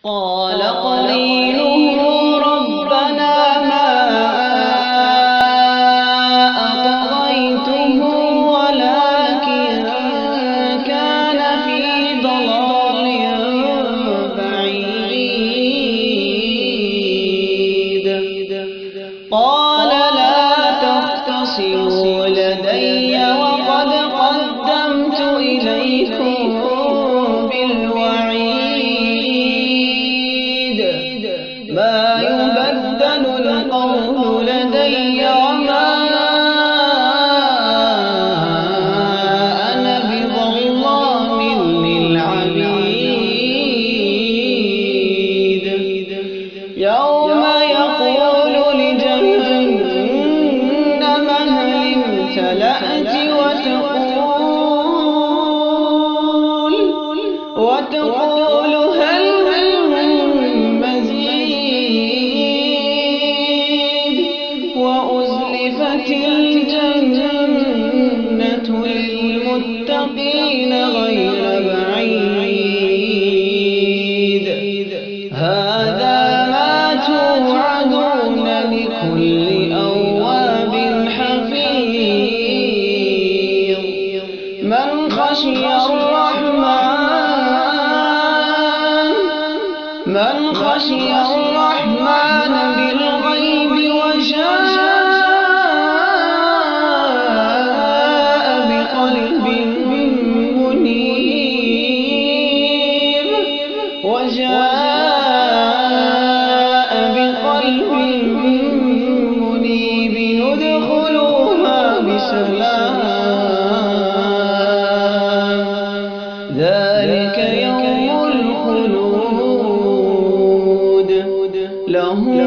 قال قرينه ربنا ما أطغيته ولكن كان في ضلال بعيد. قال لا تختصموا لدي وقد قدمت إليكم بالوعيد. ما يبدل القول لدي وما أنا بظلام للعبيد. يوم يقول لجهنم هل امتلأت وتقول هل من مزيد. وأزلفت الجنة للمتقين غير بعيد. هذا ما توعدون لكل أواب حفيظ. من خشي الرحمن بالغيب وجاء بقلب منيب ندخلوها بسلام. ذلك يوم الخلود لهم